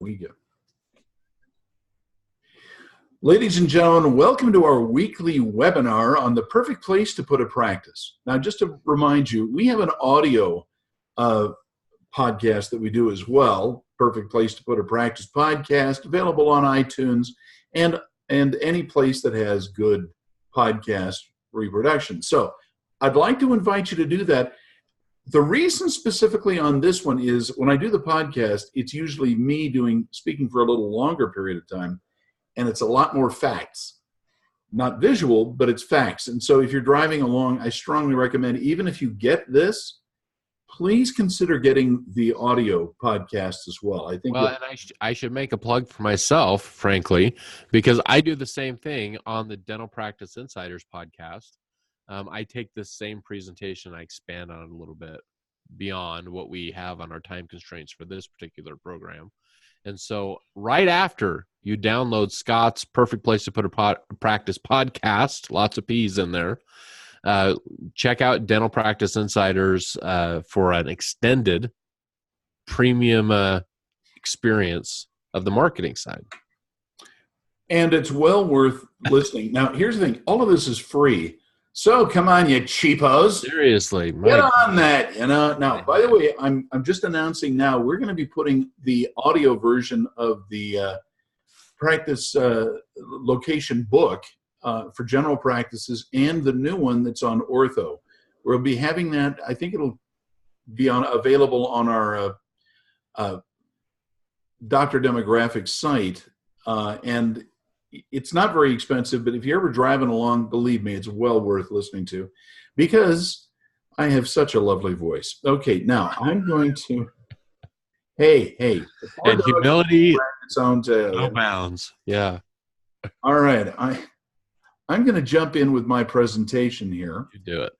we go. Ladies and gentlemen, welcome to our weekly webinar on the perfect place to put a practice. Now, just to remind you, we have an audio podcast that we do as well, Perfect Place to Put a Practice podcast, available on iTunes and any place that has good podcast reproduction. So I'd like to invite you to do that. The reason specifically on this one is when I do the podcast, it's usually me speaking for a little longer period of time, and it's a lot more facts. Not visual, but it's facts. And so if you're driving along, I strongly recommend, even if you get this, please consider getting the audio podcast as well. I think. Well, and I should make a plug for myself, frankly, because I do the same thing on the Dental Practice Insiders podcast. I take this same presentation, I expand on it a little bit beyond what we have on our time constraints for this particular program. And so right after you download Scott's Perfect Place to Put a Practice podcast, lots of P's in there, check out Dental Practice Insiders for an extended premium experience of the marketing side. And it's well worth listening. Now, here's the thing. All of this is free. So come on, you cheapos. Seriously. Get on that. Now, by the way, I'm just announcing now, we're going to be putting the audio version of the practice location book for general practices and the new one that's on ortho. We'll be having that. I think it'll be available on our Dr. Demographics site. And it's not very expensive, but if you're ever driving along, believe me, it's well worth listening to because I have such a lovely voice. Okay, now I'm going to, hey. And humility, no bounds. Yeah. All right, I'm going to jump in with my presentation here. You do it.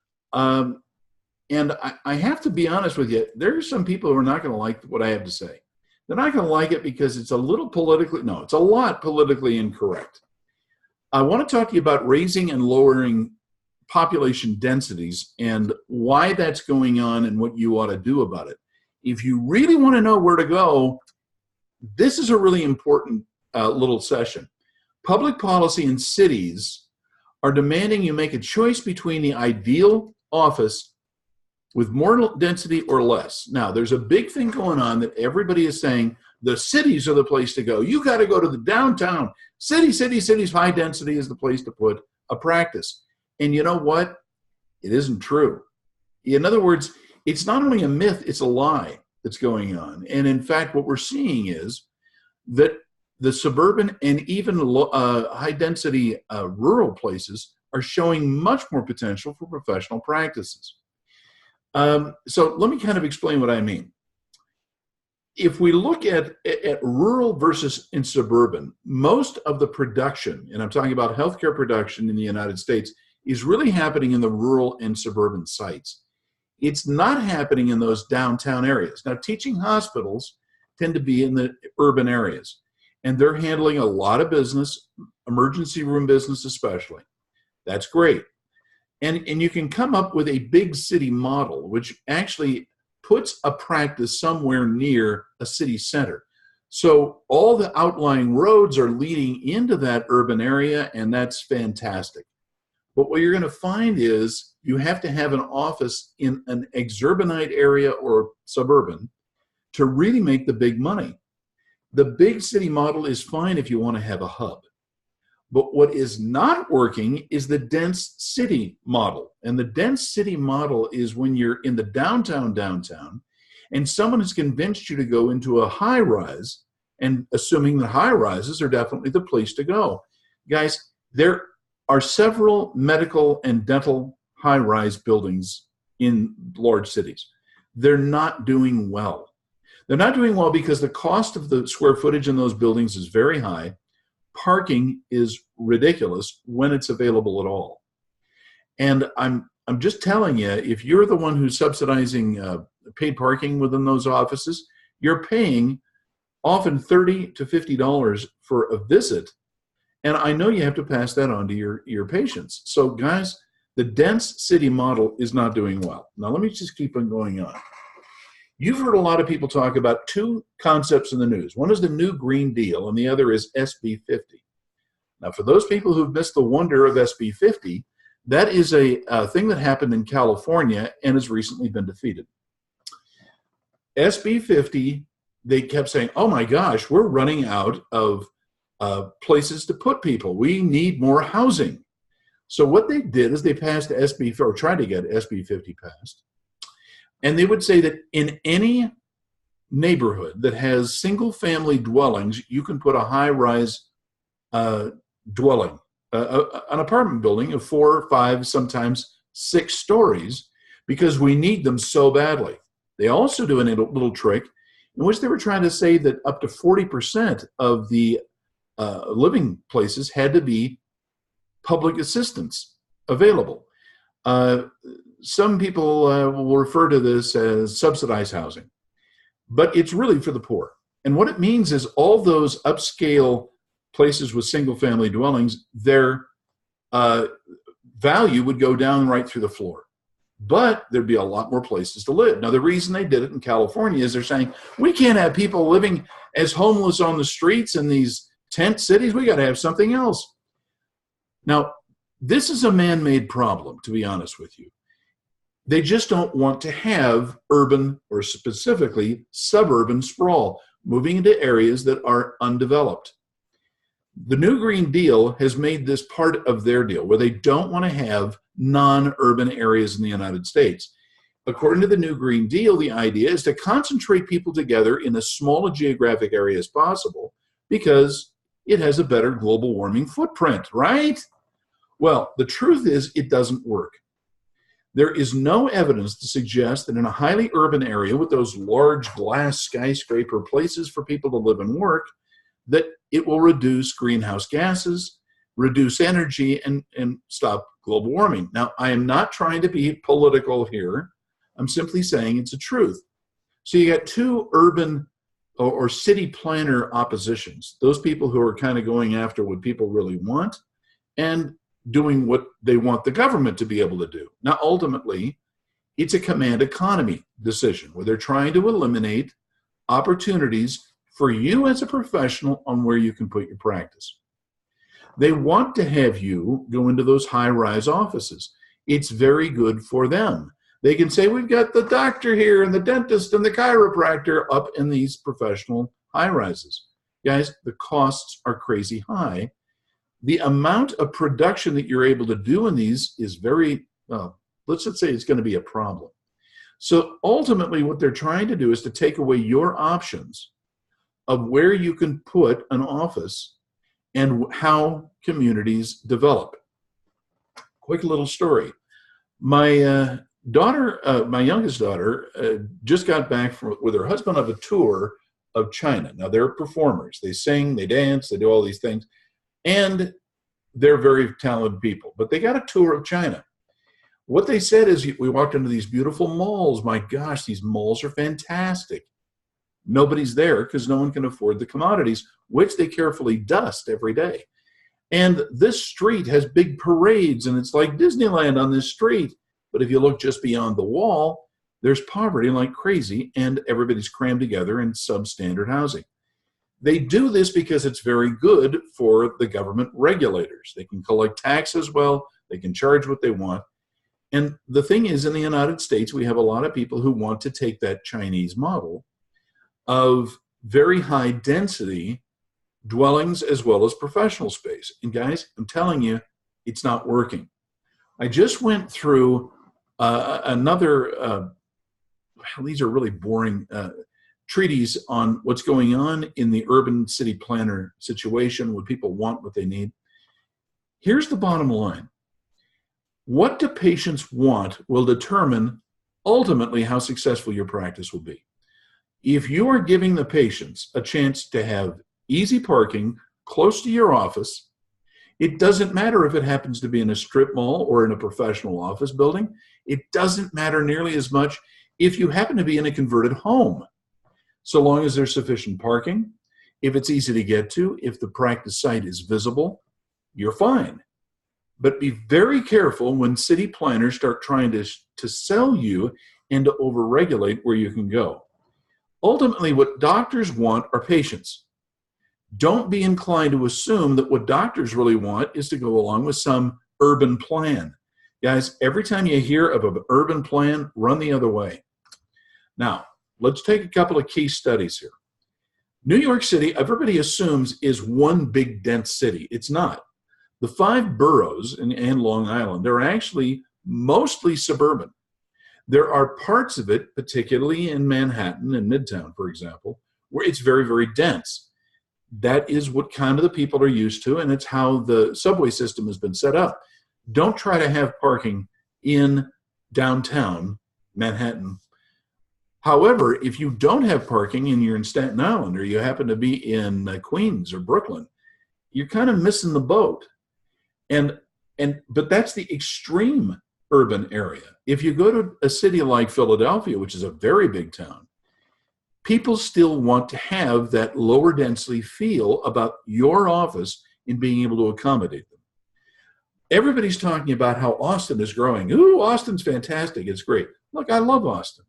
And I have to be honest with you, there are some people who are not going to like what I have to say. They're not going to like it because it's a lot politically incorrect. I want to talk to you about raising and lowering population densities and why that's going on and what you ought to do about it. If you really want to know where to go, this is a really important little session. Public policy in cities are demanding you make a choice between the ideal office with more density or less. Now, there's a big thing going on that everybody is saying the cities are the place to go. You got to go to the downtown. Cities, high density is the place to put a practice. And you know what? It isn't true. In other words, it's not only a myth, it's a lie that's going on. And in fact, what we're seeing is that the suburban and even high density rural places are showing much more potential for professional practices. So let me kind of explain what I mean. If we look at rural versus in suburban, most of the production, and I'm talking about healthcare production in the United States, is really happening in the rural and suburban sites. It's not happening in those downtown areas. Now, teaching hospitals tend to be in the urban areas, and they're handling a lot of business, emergency room business especially. That's great. And you can come up with a big city model, which actually puts a practice somewhere near a city center. So all the outlying roads are leading into that urban area, and that's fantastic. But what you're going to find is you have to have an office in an exurbanite area or suburban to really make the big money. The big city model is fine if you want to have a hub. But what is not working is the dense city model. And the dense city model is when you're in the downtown, and someone has convinced you to go into a high rise, and assuming that high rises are definitely the place to go. Guys, there are several medical and dental high rise buildings in large cities. They're not doing well. They're not doing well because the cost of the square footage in those buildings is very high. Parking is ridiculous when it's available at all. And I'm just telling you, if you're the one who's subsidizing paid parking within those offices, you're paying often $30 to $50 for a visit. And I know you have to pass that on to your patients. So guys, the dense city model is not doing well. Now let me just keep on going on. You've heard a lot of people talk about two concepts in the news. One is the New Green Deal, and the other is SB 50. Now, for those people who've missed the wonder of SB 50, that is a thing that happened in California and has recently been defeated. SB 50, they kept saying, oh my gosh, we're running out of places to put people. We need more housing. So what they did is they passed SB, or tried to get SB 50 passed. And they would say that in any neighborhood that has single-family dwellings, you can put a high-rise dwelling, an apartment building of 4, 5, sometimes 6 stories, because we need them so badly. They also do a little trick in which they were trying to say that up to 40% of the living places had to be public assistance available. Some people will refer to this as subsidized housing, but it's really for the poor. And what it means is all those upscale places with single-family dwellings, their value would go down right through the floor. But there'd be a lot more places to live. Now, the reason they did it in California is they're saying, we can't have people living as homeless on the streets in these tent cities. We got to have something else. Now, this is a man-made problem, to be honest with you. They just don't want to have urban, or specifically suburban sprawl, moving into areas that are undeveloped. The New Green Deal has made this part of their deal, where they don't want to have non-urban areas in the United States. According to the New Green Deal, the idea is to concentrate people together in as small a geographic area as possible, because it has a better global warming footprint, right? Well, the truth is it doesn't work. There is no evidence to suggest that in a highly urban area with those large glass skyscraper places for people to live and work, that it will reduce greenhouse gases, reduce energy, and stop global warming. Now, I am not trying to be political here. I'm simply saying it's a truth. So you got two urban or city planner oppositions, those people who are kind of going after what people really want and doing what they want the government to be able to do. Now, ultimately, it's a command economy decision where they're trying to eliminate opportunities for you as a professional on where you can put your practice. They want to have you go into those high-rise offices. It's very good for them. They can say, we've got the doctor here and the dentist and the chiropractor up in these professional high-rises. Guys, the costs are crazy high. The amount of production that you're able to do in these is very, let's just say it's going to be a problem. So ultimately what they're trying to do is to take away your options of where you can put an office and how communities develop. Quick little story. My daughter, my youngest daughter, just got back with her husband of a tour of China. Now, they're performers. They sing, they dance, they do all these things. And they're very talented people. But they got a tour of China. What they said is, we walked into these beautiful malls. My gosh, these malls are fantastic. Nobody's there because no one can afford the commodities, which they carefully dust every day. And this street has big parades, and it's like Disneyland on this street. But if you look just beyond the wall, there's poverty like crazy, and everybody's crammed together in substandard housing. They do this because it's very good for the government regulators. They can collect taxes well, they can charge what they want. And the thing is, in the United States, we have a lot of people who want to take that Chinese model of very high density dwellings as well as professional space. And guys, I'm telling you, it's not working. I just went through another, these are really boring treatise on what's going on in the urban city planner situation when people want what they need. Here's the bottom line. What do patients want will determine ultimately how successful your practice will be. If you are giving the patients a chance to have easy parking close to your office, it doesn't matter if it happens to be in a strip mall or in a professional office building. It doesn't matter nearly as much if you happen to be in a converted home. So long as there's sufficient parking, if it's easy to get to, if the practice site is visible, you're fine. But be very careful when city planners start trying to sell you and to overregulate where you can go. Ultimately, what doctors want are patients. Don't be inclined to assume that what doctors really want is to go along with some urban plan. Guys, every time you hear of an urban plan, run the other way. Now, let's take a couple of key studies here. New York City, everybody assumes, is one big dense city. It's not. The 5 boroughs and Long Island, they're actually mostly suburban. There are parts of it, particularly in Manhattan and Midtown, for example, where it's very, very dense. That is what kind of the people are used to, and it's how the subway system has been set up. Don't try to have parking in downtown Manhattan. However, if you don't have parking and you're in Staten Island or you happen to be in Queens or Brooklyn, you're kind of missing the boat. But that's the extreme urban area. If you go to a city like Philadelphia, which is a very big town, people still want to have that lower density feel about your office in being able to accommodate them. Everybody's talking about how Austin is growing. Ooh, Austin's fantastic. It's great. Look, I love Austin.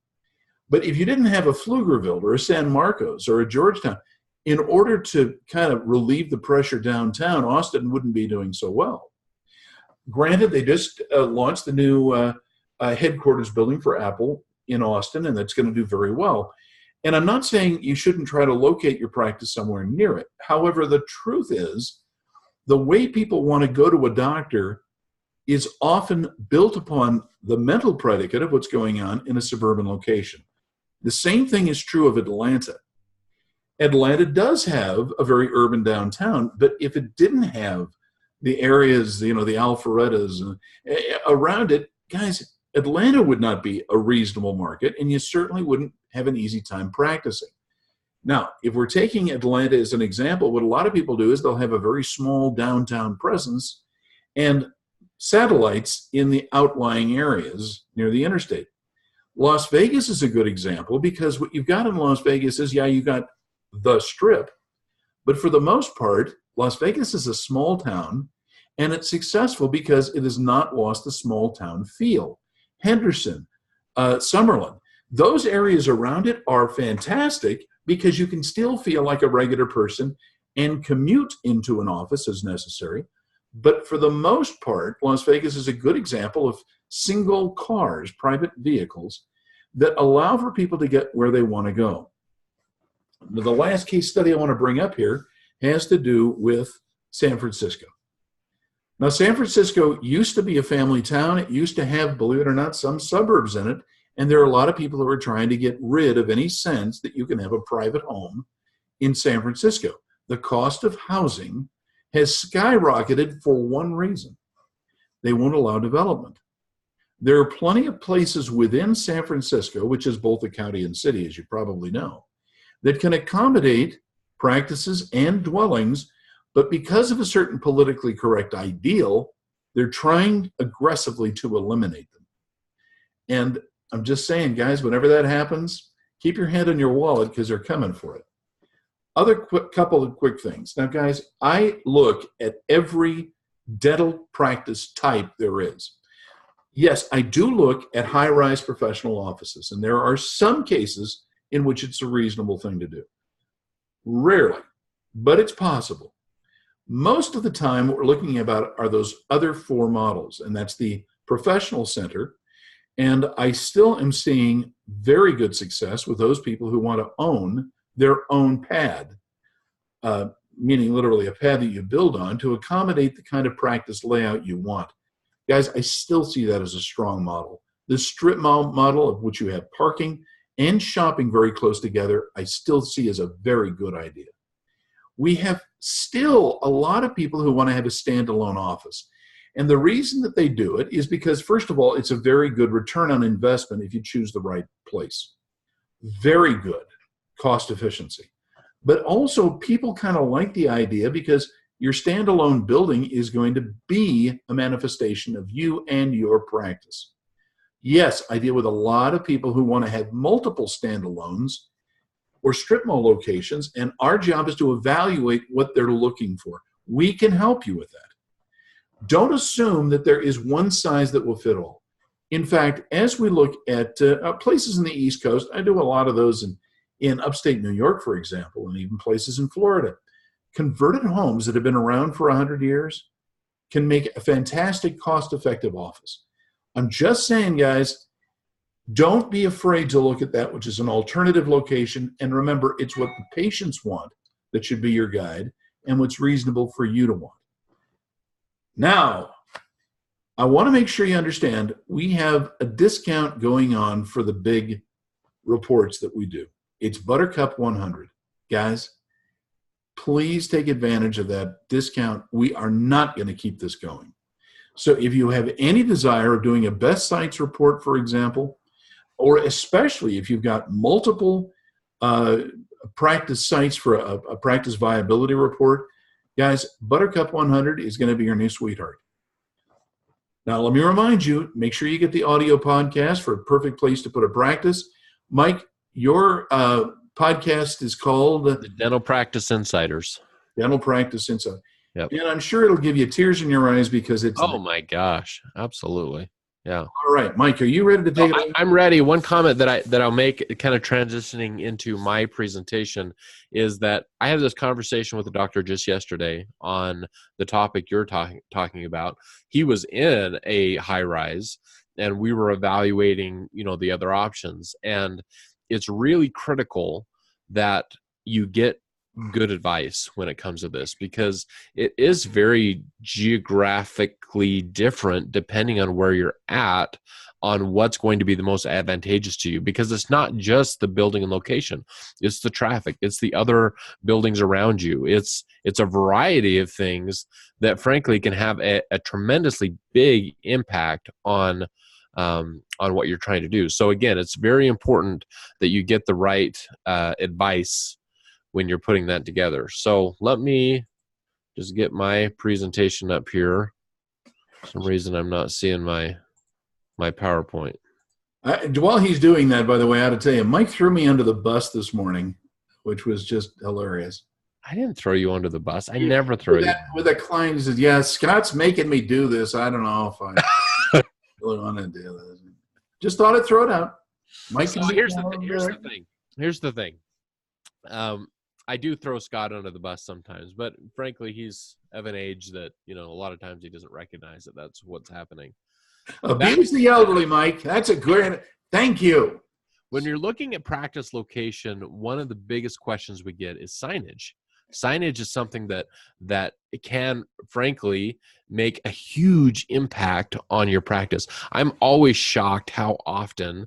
But if you didn't have a Pflugerville or a San Marcos or a Georgetown, in order to kind of relieve the pressure downtown, Austin wouldn't be doing so well. Granted, they just launched the new headquarters building for Apple in Austin, and that's going to do very well. And I'm not saying you shouldn't try to locate your practice somewhere near it. However, the truth is, the way people want to go to a doctor is often built upon the mental predicate of what's going on in a suburban location. The same thing is true of Atlanta. Atlanta does have a very urban downtown, but if it didn't have the areas, the Alpharettas around it, guys, Atlanta would not be a reasonable market, and you certainly wouldn't have an easy time practicing. Now, if we're taking Atlanta as an example, what a lot of people do is they'll have a very small downtown presence and satellites in the outlying areas near the interstate. Las Vegas is a good example because what you've got in Las Vegas is, you got the Strip, but for the most part, Las Vegas is a small town, and it's successful because it has not lost the small town feel. Henderson, Summerlin, those areas around it are fantastic because you can still feel like a regular person and commute into an office as necessary. But for the most part, Las Vegas is a good example of single cars, private vehicles, that allow for people to get where they want to go. Now, the last case study I want to bring up here has to do with San Francisco. Now, San Francisco used to be a family town. It used to have, believe it or not, some suburbs in it. And there are a lot of people who are trying to get rid of any sense that you can have a private home in San Francisco. The cost of housing has skyrocketed for one reason. They won't allow development. There are plenty of places within San Francisco, which is both a county and city, as you probably know, that can accommodate practices and dwellings, but because of a certain politically correct ideal, they're trying aggressively to eliminate them. And I'm just saying, guys, whenever that happens, keep your hand on your wallet because they're coming for it. Couple of quick things. Now, guys, I look at every dental practice type there is. Yes, I do look at high-rise professional offices, and there are some cases in which it's a reasonable thing to do. Rarely, but it's possible. Most of the time, what we're looking about are those other 4 models, and that's the professional center. And I still am seeing very good success with those people who want to own their own pad, meaning literally a pad that you build on to accommodate the kind of practice layout you want. Guys, I still see that as a strong model. The strip mall model, of which you have parking and shopping very close together, I still see as a very good idea. We have still a lot of people who want to have a standalone office. And the reason that they do it is because, first of all, it's a very good return on investment if you choose the right place. Very good cost efficiency. But also, people kind of like the idea because your standalone building is going to be a manifestation of you and your practice. Yes, I deal with a lot of people who want to have multiple standalones or strip mall locations, and our job is to evaluate what they're looking for. We can help you with that. Don't assume that there is one size that will fit all. In fact, as we look at places in the East Coast, I do a lot of those in upstate New York, for example, and even places in Florida. Converted homes that have been around for 100 years can make a fantastic cost-effective office. I'm just saying, guys, don't be afraid to look at that, which is an alternative location. And remember, it's what the patients want that should be your guide and what's reasonable for you to want. Now, I want to make sure you understand we have a discount going on for the big reports that we do. It's Buttercup 100. Guys, please take advantage of that discount. We are not going to keep this going. So if you have any desire of doing a best sites report, for example, or especially if you've got multiple practice sites for a practice viability report, guys, Buttercup 100 is going to be your new sweetheart. Now, let me remind you, make sure you get the audio podcast for a perfect place to put a practice. Mike, your podcast is called The Dental Practice Insiders. Dental Practice Insider. Yep. And I'm sure it'll give you tears in your eyes because it's. Oh my gosh, absolutely. Yeah. All right, Mike, are you ready to take it? I'm ready. One comment that I'll make, kind of transitioning into my presentation, is that I had this conversation with the doctor just yesterday on the topic you're talking about. He was in a high rise, and we were evaluating, the other options. And it's really critical that you get good advice when it comes to this, because it is very geographically different depending on where you're at on what's going to be the most advantageous to you, because it's not just the building and location, it's the traffic, it's the other buildings around you, it's a variety of things that frankly can have a tremendously big impact on what you're trying to do. So again, it's very important that you get the right advice when you're putting that together. So let me just get my presentation up here. For some reason I'm not seeing my PowerPoint. While he's doing that, by the way, I ought to tell you, Mike threw me under the bus this morning, which was just hilarious. I didn't throw you under the bus. I never throw you. With a client, he said, yeah, Scott's making me do this. I don't know if I really want to do this. Just thought I'd throw it out. Mike, so here's the thing. I do throw Scott under the bus sometimes, but frankly, he's of an age that, a lot of times he doesn't recognize that that's what's happening. Abuse the elderly, Mike. That's a good, thank you. When you're looking at practice location, one of the biggest questions we get is signage. Signage is something that it can, frankly, make a huge impact on your practice. I'm always shocked how often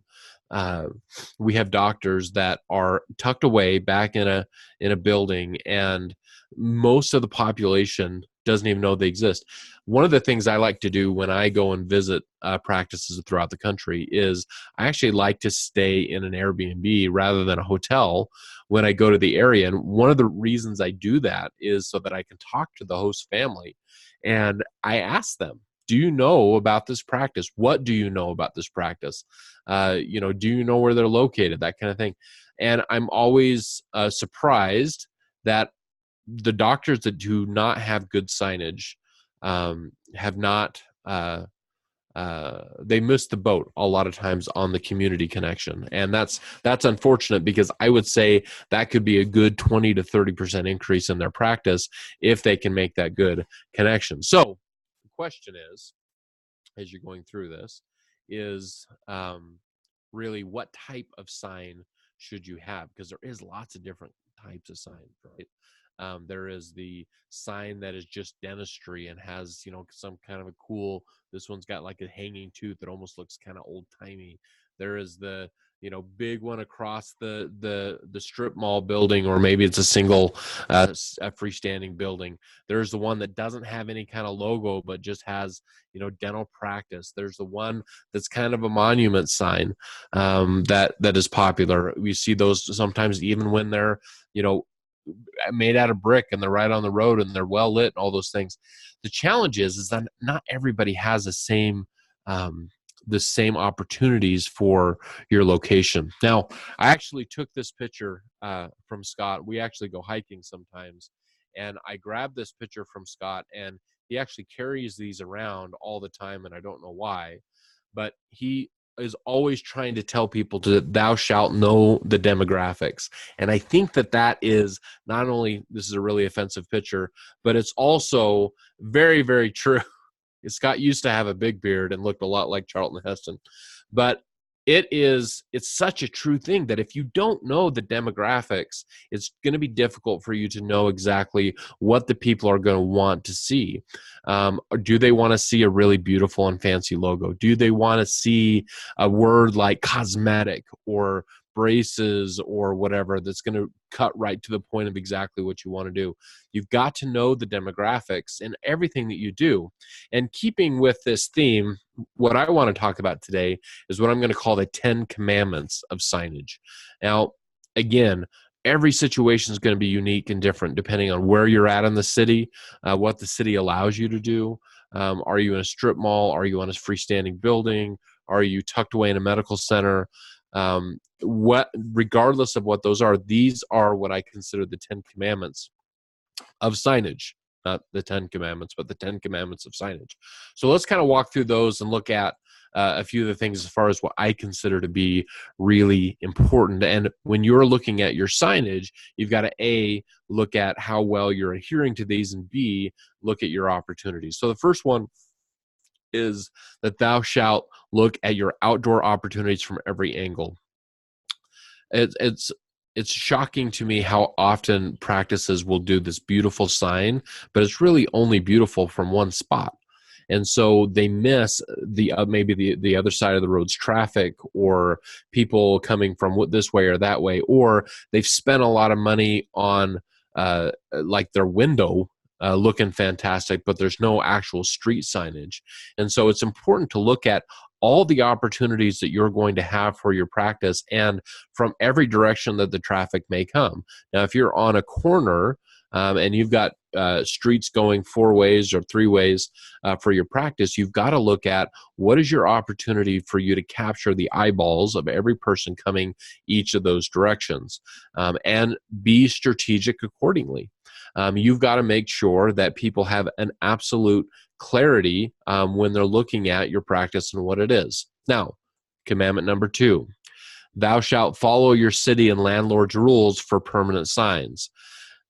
we have doctors that are tucked away back in a building, and most of the population doesn't even know they exist. One of the things I like to do when I go and visit practices throughout the country is I actually like to stay in an Airbnb rather than a hotel when I go to the area. And one of the reasons I do that is so that I can talk to the host family, and I ask them, do you know about this practice? What do you know about this practice? Do you know where they're located? That kind of thing. And I'm always surprised that the doctors that do not have good signage have not, they miss the boat a lot of times on the community connection. And that's unfortunate, because I would say that could be a good 20 to 30% increase in their practice if they can make that good connection. So the question is, as you're going through this, is really what type of sign should you have? Because there is lots of different types of signs, right? There is the sign that is just dentistry and has, some kind of a cool, this one's got like a hanging tooth that almost looks kind of old timey. There is the, big one across the strip mall building, or maybe it's a single a freestanding building. There's the one that doesn't have any kind of logo, but just has, dental practice. There's the one that's kind of a monument sign that is popular. We see those sometimes even when they're, made out of brick and they're right on the road and they're well lit and all those things. The challenge is that not everybody has the same opportunities for your location. Now, I actually took this picture from Scott. We actually go hiking sometimes, and I grabbed this picture from Scott, and he actually carries these around all the time, and I don't know why, but he is always trying to tell people to thou shalt know the demographics. And I think that that is not only, this is a really offensive picture, but it's also very, very true. Scott used to have a big beard and looked a lot like Charlton Heston. But it's such a true thing that if you don't know the demographics, it's going to be difficult for you to know exactly what the people are going to want to see. Or do they want to see a really beautiful and fancy logo? Do they want to see a word like cosmetic or braces or whatever that's going to cut right to the point of exactly what you want to do? You've got to know the demographics in everything that you do. And keeping with this theme, what I want to talk about today is what I'm going to call the 10 commandments of signage. Now, again, every situation is going to be unique and different depending on where you're at in the city, what the city allows you to do. Are you in a strip mall? Are you on a freestanding building? Are you tucked away in a medical center? Regardless of what those are, these are what I consider the 10 commandments of signage. Not the 10 commandments, but the 10 commandments of signage. So let's kind of walk through those and look at a few of the things as far as what I consider to be really important. And when you're looking at your signage, you've got to A, look at how well you're adhering to these, and B, look at your opportunities. So the first one is that thou shalt look at your outdoor opportunities from every angle. It's shocking to me how often practices will do this beautiful sign, but it's really only beautiful from one spot. And so they miss maybe the other side of the road's traffic, or people coming from this way or that way, or they've spent a lot of money on like their window looking fantastic, but there's no actual street signage. And so it's important to look at all the opportunities that you're going to have for your practice and from every direction that the traffic may come. Now, if you're on a corner and you've got streets going 4 ways or 3 ways for your practice, you've got to look at what is your opportunity for you to capture the eyeballs of every person coming each of those directions, and be strategic accordingly. You've got to make sure that people have an absolute clarity when they're looking at your practice and what it is. Now, commandment number 2, thou shalt follow your city and landlord's rules for permanent signs.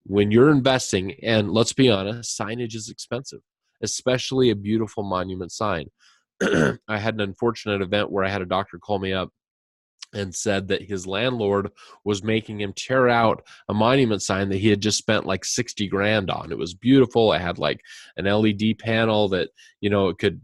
When you're investing, and let's be honest, signage is expensive, especially a beautiful monument sign. I had an unfortunate event where I had a doctor call me up and said that his landlord was making him tear out a monument sign that he had just spent like 60 grand on. It was beautiful. It had like an LED panel that, you could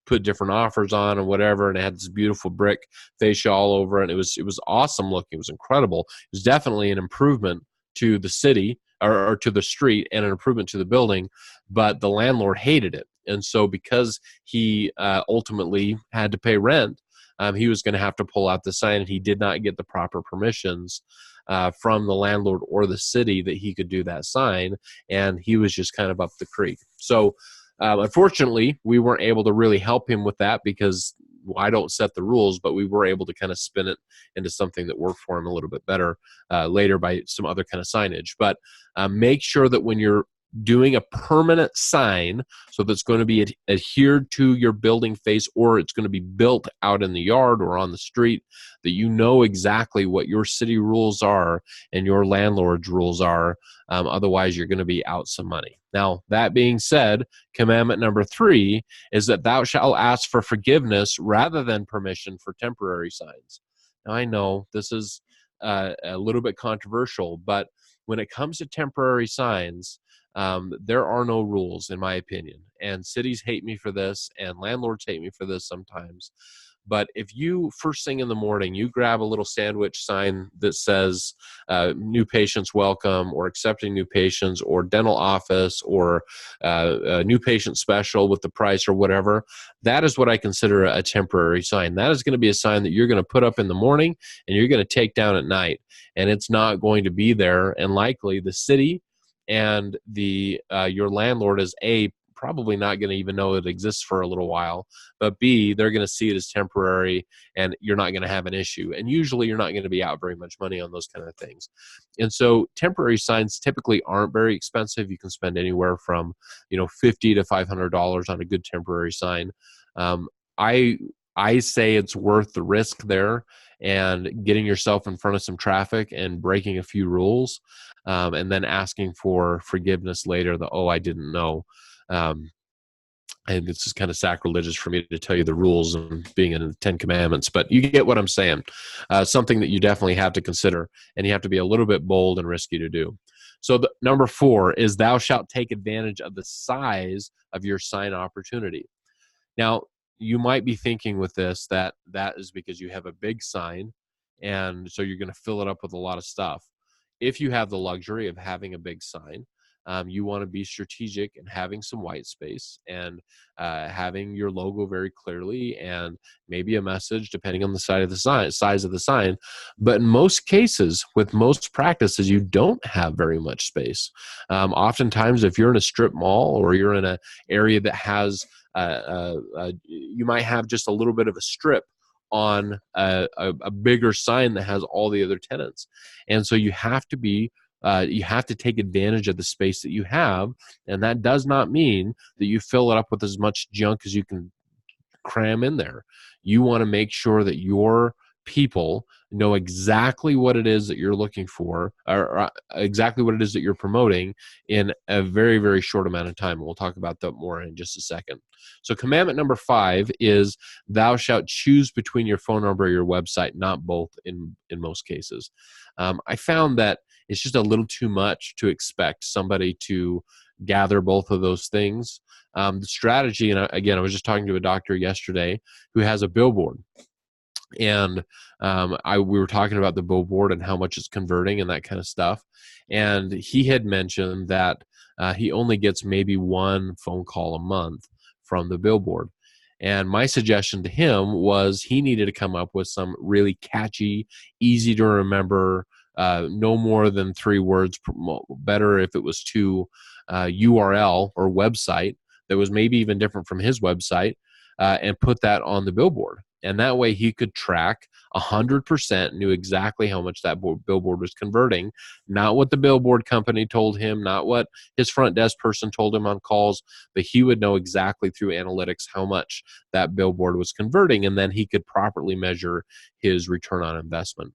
put different offers on and whatever. And it had this beautiful brick fascia all over it. It was awesome looking. It was incredible. It was definitely an improvement to the city or to the street and an improvement to the building, but the landlord hated it. And so because he ultimately had to pay rent, he was going to have to pull out the sign, and he did not get the proper permissions from the landlord or the city that he could do that sign, and he was just kind of up the creek. So unfortunately, we weren't able to really help him with that because I don't set the rules, but we were able to kind of spin it into something that worked for him a little bit better later by some other kind of signage. But make sure that when you're doing a permanent sign, so that's going to be adhered to your building face, or it's going to be built out in the yard or on the street, that you know exactly what your city rules are and your landlord's rules are. Otherwise, you're going to be out some money. Now, that being said, commandment number 3 is that thou shalt ask for forgiveness rather than permission for temporary signs. Now, I know this is a little bit controversial, but when it comes to temporary signs, there are no rules, in my opinion. And cities hate me for this, and landlords hate me for this sometimes. But if you, first thing in the morning, you grab a little sandwich sign that says new patients welcome, or accepting new patients, or dental office, or a new patient special with the price or whatever, that is what I consider a temporary sign. That is going to be a sign that you're going to put up in the morning and you're going to take down at night. And it's not going to be there. And likely the city and your landlord is probably not going to even know it exists for a little while, but B, they're going to see it as temporary, and you're not going to have an issue. And usually you're not going to be out very much money on those kind of things. And so temporary signs typically aren't very expensive. You can spend anywhere from $50 to $500 on a good temporary sign. I I say it's worth the risk there and getting yourself in front of some traffic and breaking a few rules, and then asking for forgiveness later. Oh, I didn't know. Um, and it's just kind of sacrilegious for me to tell you the rules and being in the 10 Commandments, but you get what I'm saying. Something that you definitely have to consider, and you have to be a little bit bold and risky to do. So number 4 is thou shalt take advantage of the size of your sign opportunity. Now, you might be thinking with this that that is because you have a big sign, and so you're going to fill it up with a lot of stuff. If you have the luxury of having a big sign, you want to be strategic and having some white space and having your logo very clearly and maybe a message depending on the size of the sign. But in most cases, with most practices, you don't have very much space. Oftentimes, if you're in a strip mall or you're in an area that has you might have just a little bit of a strip on a bigger sign that has all the other tenants, and so you have to take advantage of the space that you have, and that does not mean that you fill it up with as much junk as you can cram in there. You want to make sure that your people know exactly what it is that you're looking for, or exactly what it is that you're promoting in a very, very short amount of time. We'll talk about that more in just a second. So commandment number 5 is thou shalt choose between your phone number or your website, not both in most cases. I found that it's just a little too much to expect somebody to gather both of those things. The strategy, and again, I was just talking to a doctor yesterday who has a billboard, and we were talking about the billboard and how much it's converting and that kind of stuff. And he had mentioned that he only gets maybe one phone call a month from the billboard. And my suggestion to him was he needed to come up with some really catchy, easy to remember, no more than 3 words, better if it was 2, URL or website that was maybe even different from his website, and put that on the billboard. And that way he could track 100%, knew exactly how much that billboard was converting, not what the billboard company told him, not what his front desk person told him on calls, but he would know exactly through analytics how much that billboard was converting, and then he could properly measure his return on investment.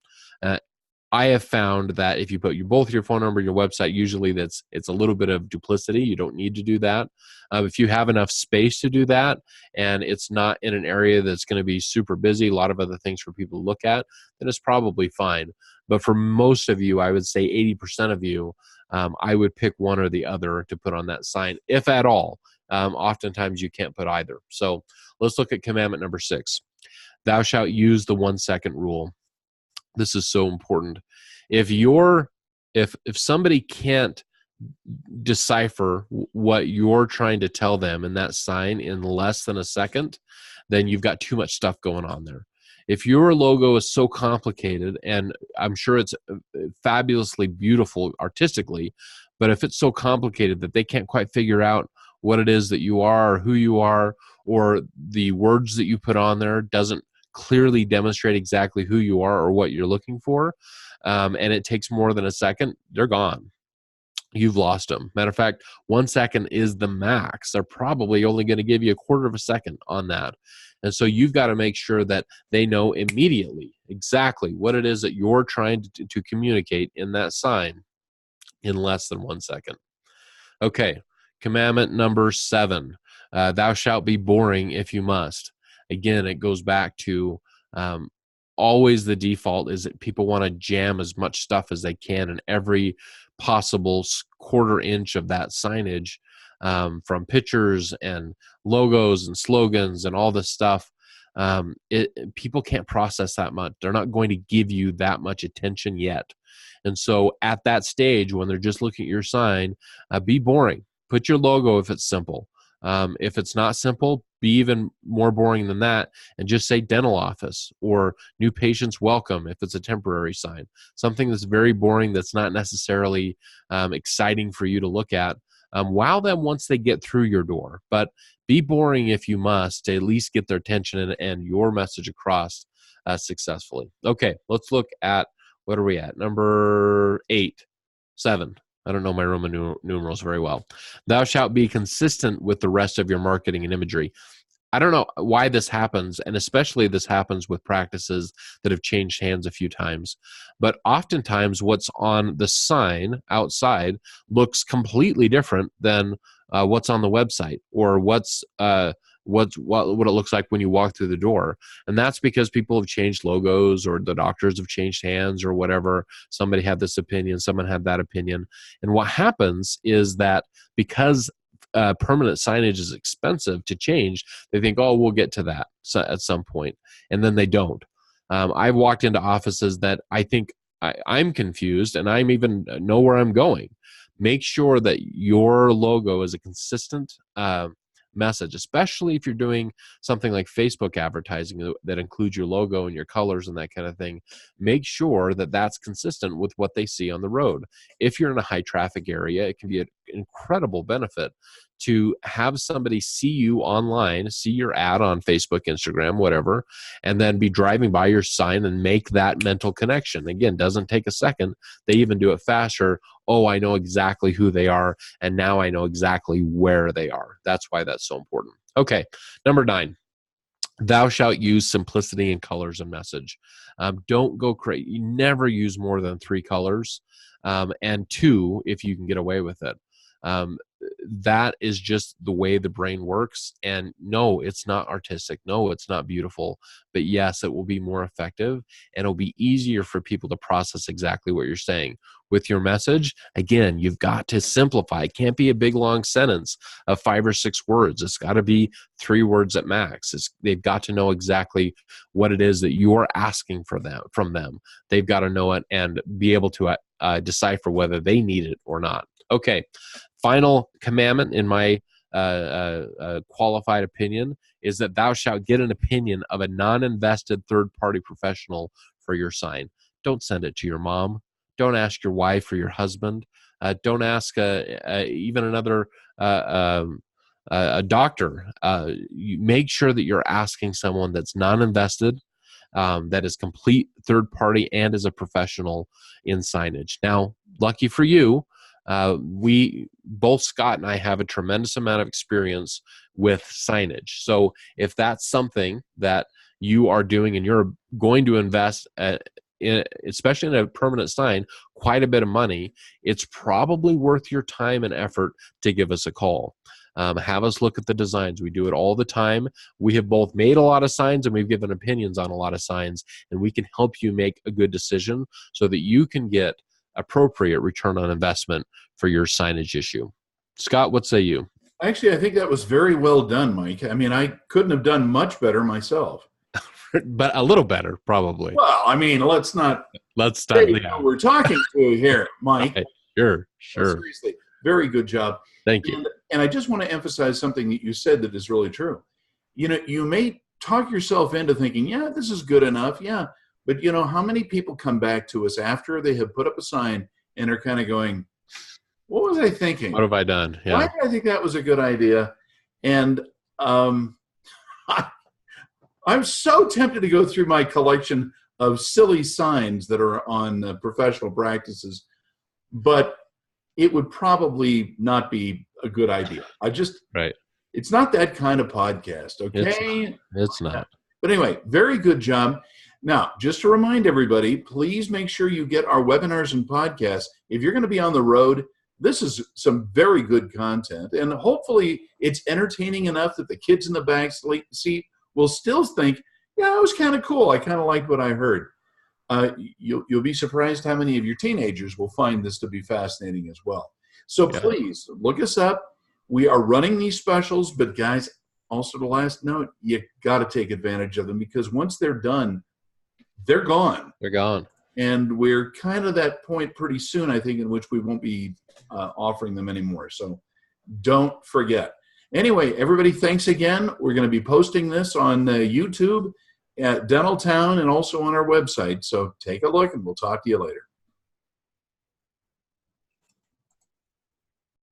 I have found that if you put both your phone number and your website, usually it's a little bit of duplicity. You don't need to do that. If you have enough space to do that, and it's not in an area that's going to be super busy, a lot of other things for people to look at, then it's probably fine. But for most of you, I would say 80% of you, I would pick one or the other to put on that sign, if at all. Oftentimes you can't put either. So let's look at commandment number 6. Thou shalt use the 1-second rule. This is so important. If somebody can't decipher what you're trying to tell them in that sign in less than a second, then you've got too much stuff going on there. If your logo is so complicated, and I'm sure it's fabulously beautiful artistically, but if it's so complicated that they can't quite figure out what it is that you are or who you are, or the words that you put on there doesn't clearly demonstrate exactly who you are or what you're looking for, and it takes more than a second, they're gone. You've lost them. Matter of fact, 1 second is the max. They're probably only going to give you a quarter of a second on that. And so you've got to make sure that they know immediately exactly what it is that you're trying to communicate in that sign in less than 1 second. Okay, commandment number 7, thou shalt be boring if you must. Again, it goes back to always the default is that people want to jam as much stuff as they can in every possible quarter inch of that signage, from pictures and logos and slogans and all this stuff. People can't process that much. They're not going to give you that much attention yet. And so at that stage, when they're just looking at your sign, be boring. Put your logo if it's simple. If it's not simple, be even more boring than that and just say dental office or new patients welcome if it's a temporary sign. Something that's very boring, that's not necessarily exciting for you to look at. Wow them once they get through your door, but be boring if you must to at least get their attention and your message across successfully. Okay, let's look at, what are we at? Number 7. I don't know my Roman numerals very well. Thou shalt be consistent with the rest of your marketing and imagery. I don't know why this happens, and especially this happens with practices that have changed hands a few times. But oftentimes, what's on the sign outside looks completely different than what's on the website, or what it looks like when you walk through the door. And that's because people have changed logos, or the doctors have changed hands, or whatever. Somebody had this opinion, someone had that opinion. And what happens is that because permanent signage is expensive to change, they think, oh, we'll get to that at some point, and then they don't. I've walked into offices that I think I'm confused, and I'm even know where I'm going. Make sure that your logo is a consistent message, especially if you're doing something like Facebook advertising that includes your logo and your colors and that kind of thing. Make sure that that's consistent with what they see on the road. If you're in a high traffic area, it can be an incredible benefit to have somebody see you online, see your ad on Facebook, Instagram, whatever, and then be driving by your sign and make that mental connection. Again, doesn't take a second. They even do it faster. Oh, I know exactly who they are, and now I know exactly where they are. That's why that's so important. Okay, number 9. Thou shalt use simplicity in colors and message. Don't go crazy. You never use more than 3 colors, and 2 if you can get away with it. That is just the way the brain works. And no, it's not artistic. No, it's not beautiful. But yes, it will be more effective, and it'll be easier for people to process exactly what you're saying. With your message, again, you've got to simplify. It can't be a big long sentence of 5 or 6 words. It's got to be 3 words at max. They've got to know exactly what it is that you're asking from them. They've got to know it and be able to decipher whether they need it or not. Okay, final commandment in my qualified opinion is that thou shalt get an opinion of a non-invested third-party professional for your sign. Don't send it to your mom. Don't ask your wife or your husband. Don't ask even another a doctor. You make sure that you're asking someone that's non-invested, that is complete third party, and is a professional in signage. Now, lucky for you, we both, Scott and I, have a tremendous amount of experience with signage. So if that's something that you are doing and you're going to invest especially in a permanent sign, quite a bit of money, it's probably worth your time and effort to give us a call. Have us look at the designs. We do it all the time. We have both made a lot of signs and we've given opinions on a lot of signs, and we can help you make a good decision so that you can get appropriate return on investment for your signage issue. Scott, what say you? Actually, I think that was very well done, Mike. I mean, I couldn't have done much better myself. But a little better, probably. Well, I mean, let's not say who we're talking to here, Mike. Okay. Sure. Seriously, very good job. Thank you. And I just want to emphasize something that you said that is really true. You know, you may talk yourself into thinking, yeah, this is good enough. Yeah. But, you know, how many people come back to us after they have put up a sign and are kind of going, what was I thinking? What have I done? Yeah. Why did I think that was a good idea? And I'm so tempted to go through my collection of silly signs that are on professional practices, but it would probably not be a good idea. Right. It's not that kind of podcast, okay? It's not. But anyway, very good job. Now, just to remind everybody, please make sure you get our webinars and podcasts. If you're going to be on the road, this is some very good content, and hopefully it's entertaining enough that the kids in the back seat will still think, yeah, it was kind of cool. I kind of liked what I heard. You'll be surprised how many of your teenagers will find this to be fascinating as well. So please look us up. We are running these specials, but guys, also the last note, you got to take advantage of them, because once they're done, they're gone. They're gone. And we're kind of that point pretty soon, I think, in which we won't be offering them anymore. So don't forget. Anyway, everybody, thanks again. We're going to be posting this on YouTube at Dental Town and also on our website. So take a look, and we'll talk to you later.